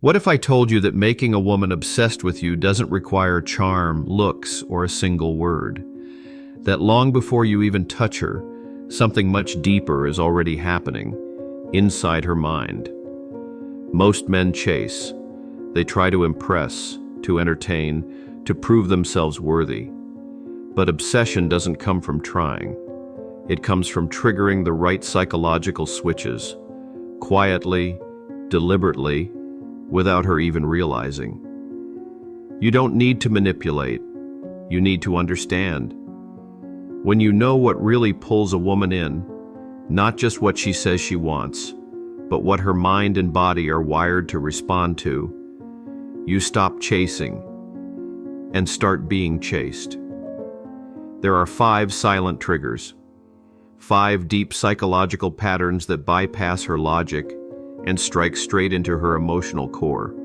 What if I told you that making a woman obsessed with you doesn't require charm, looks, or a single word? That long before you even touch her, something much deeper is already happening, inside her mind. Most men chase. They try to impress, to entertain, to prove themselves worthy. But obsession doesn't come from trying. It comes from triggering the right psychological switches, quietly, deliberately, without her even realizing. You don't need to manipulate. You need to understand. When you know what really pulls a woman in, not just what she says she wants, but what her mind and body are wired to respond to, you stop chasing and start being chased. There are 5 silent triggers, 5 deep psychological patterns that bypass her logic and strike straight into her emotional core.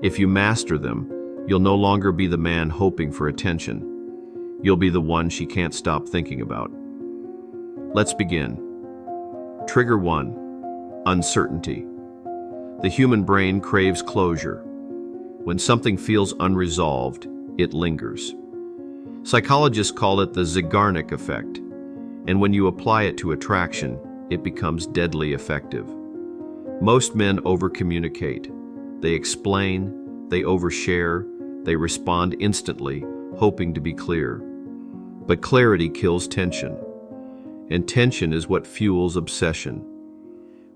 If you master them, you'll no longer be the man hoping for attention. You'll be the one she can't stop thinking about. Let's begin. Trigger 1, uncertainty. The human brain craves closure. When something feels unresolved, it lingers. Psychologists call it the Zeigarnik effect, and when you apply it to attraction, it becomes deadly effective. Most men overcommunicate. They explain, they overshare, they respond instantly, hoping to be clear. But clarity kills tension, and tension is what fuels obsession.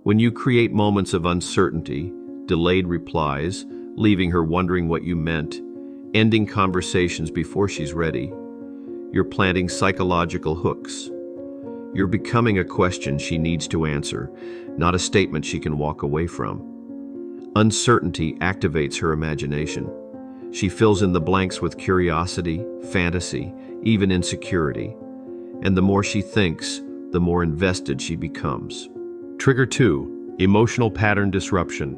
When you create moments of uncertainty, delayed replies, leaving her wondering what you meant, ending conversations before she's ready, you're planting psychological hooks. You're becoming a question she needs to answer, not a statement she can walk away from. Uncertainty activates her imagination. She fills in the blanks with curiosity, fantasy, even insecurity. And the more she thinks, the more invested she becomes. Trigger 2, emotional pattern disruption.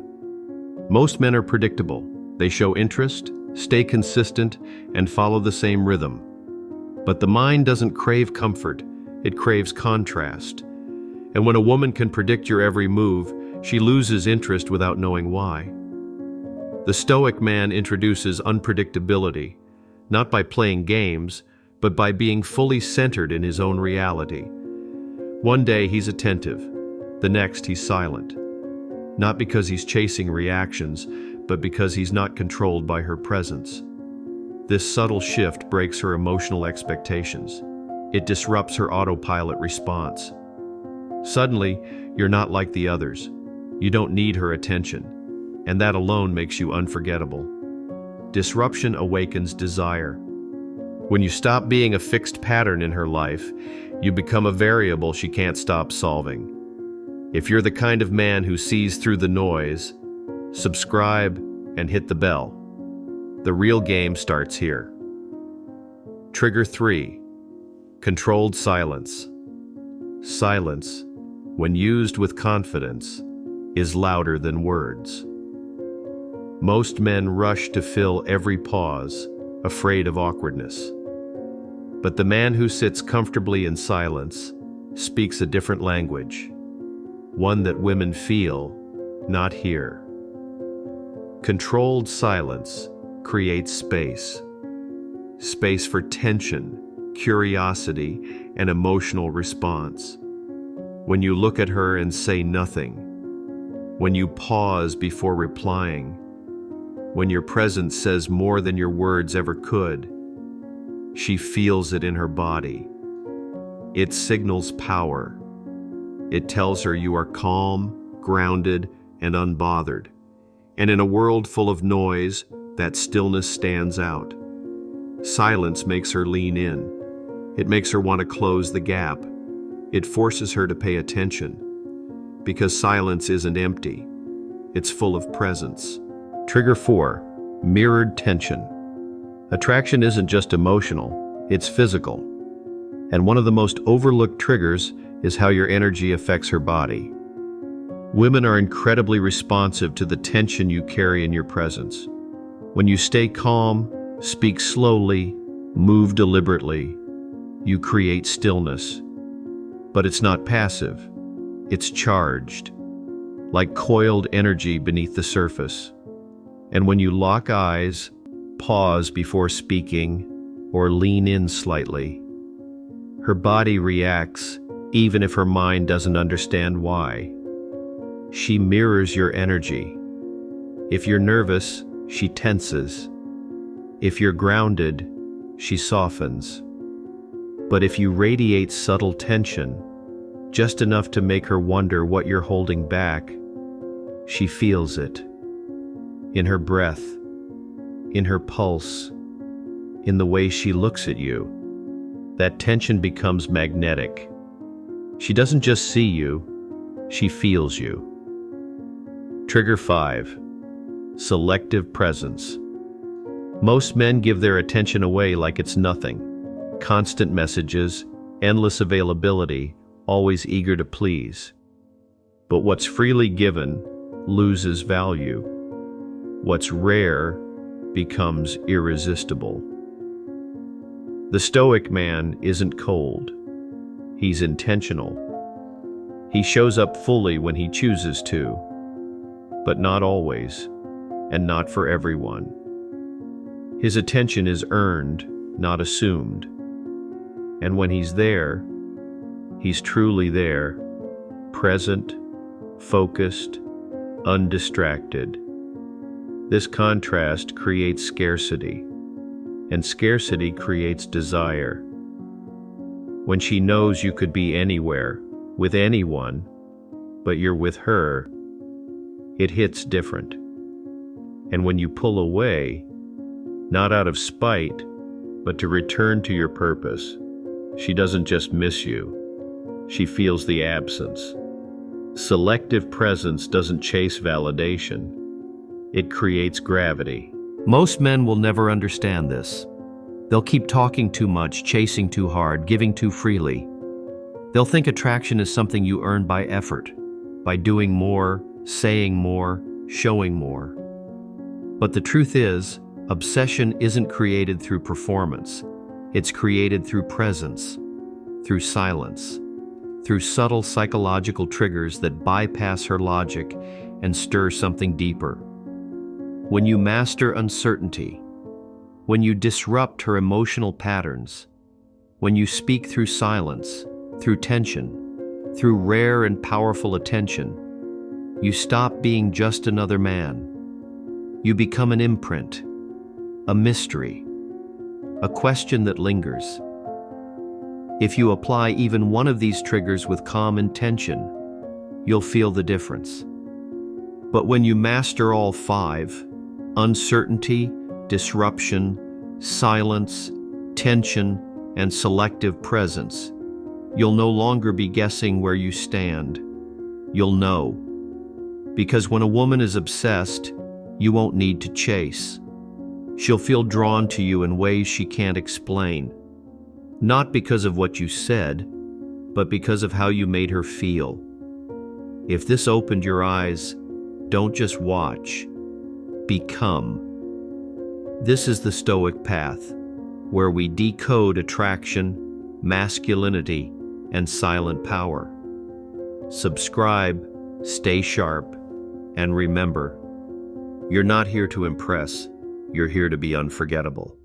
Most men are predictable. They show interest, stay consistent, and follow the same rhythm. But the mind doesn't crave comfort, it craves contrast. And when a woman can predict your every move, she loses interest without knowing why. The Stoic man introduces unpredictability, not by playing games, but by being fully centered in his own reality. One day he's attentive, the next he's silent. Not because he's chasing reactions, but because he's not controlled by her presence. This subtle shift breaks her emotional expectations. It disrupts her autopilot response. Suddenly, you're not like the others. You don't need her attention, and that alone makes you unforgettable. Disruption awakens desire. When you stop being a fixed pattern in her life, you become a variable she can't stop solving. If you're the kind of man who sees through the noise, subscribe and hit the bell. The real game starts here. Trigger 3, controlled silence. Silence, when used with confidence, is louder than words. Most men rush to fill every pause, afraid of awkwardness. But the man who sits comfortably in silence speaks a different language, one that women feel, not hear. Controlled silence creates space. Space for tension, curiosity, and emotional response. When you look at her and say nothing, when you pause before replying, when your presence says more than your words ever could, she feels it in her body. It signals power. It tells her you are calm, grounded, and unbothered. And in a world full of noise, that stillness stands out. Silence makes her lean in. It makes her want to close the gap. It forces her to pay attention. Because silence isn't empty. It's full of presence. Trigger 4, mirrored tension. Attraction isn't just emotional, it's physical. And one of the most overlooked triggers is how your energy affects her body. Women are incredibly responsive to the tension you carry in your presence. When you stay calm, speak slowly, move deliberately, you create stillness. But it's not passive, it's charged, like coiled energy beneath the surface. And when you lock eyes, pause before speaking, or lean in slightly, her body reacts even if her mind doesn't understand why. She mirrors your energy. If you're nervous, she tenses. If you're grounded, she softens. But if you radiate subtle tension, just enough to make her wonder what you're holding back, she feels it. In her breath, in her pulse, in the way she looks at you. That tension becomes magnetic. She doesn't just see you, she feels you. Trigger 5. Selective presence. Most men give their attention away like it's nothing. Constant messages, endless availability, always eager to please. But what's freely given loses value. What's rare becomes irresistible. The Stoic man isn't cold. He's intentional. He shows up fully when he chooses to, but not always, and not for everyone. His attention is earned, not assumed. And when he's there, he's truly there, present, focused, undistracted. This contrast creates scarcity, and scarcity creates desire. When she knows you could be anywhere, with anyone, but you're with her, it hits different. And when you pull away, not out of spite, but to return to your purpose, she doesn't just miss you, she feels the absence. Selective presence doesn't chase validation. It creates gravity. Most men will never understand this. They'll keep talking too much, chasing too hard, giving too freely. They'll think attraction is something you earn by effort, by doing more, saying more, showing more. But the truth is, obsession isn't created through performance. It's created through presence, through silence, through subtle psychological triggers that bypass her logic and stir something deeper. When you master uncertainty, when you disrupt her emotional patterns, when you speak through silence, through tension, through rare and powerful attention, you stop being just another man. You become an imprint, a mystery, a question that lingers. If you apply even one of these triggers with calm intention, you'll feel the difference. But when you master all 5, uncertainty, disruption, silence, tension, and selective presence, you'll no longer be guessing where you stand. You'll know. Because when a woman is obsessed, you won't need to chase. She'll feel drawn to you in ways she can't explain. Not because of what you said, but because of how you made her feel. If this opened your eyes, don't just watch. Become. This is the Stoic path, where we decode attraction, masculinity, and silent power. Subscribe, stay sharp, and remember, you're not here to impress, you're here to be unforgettable.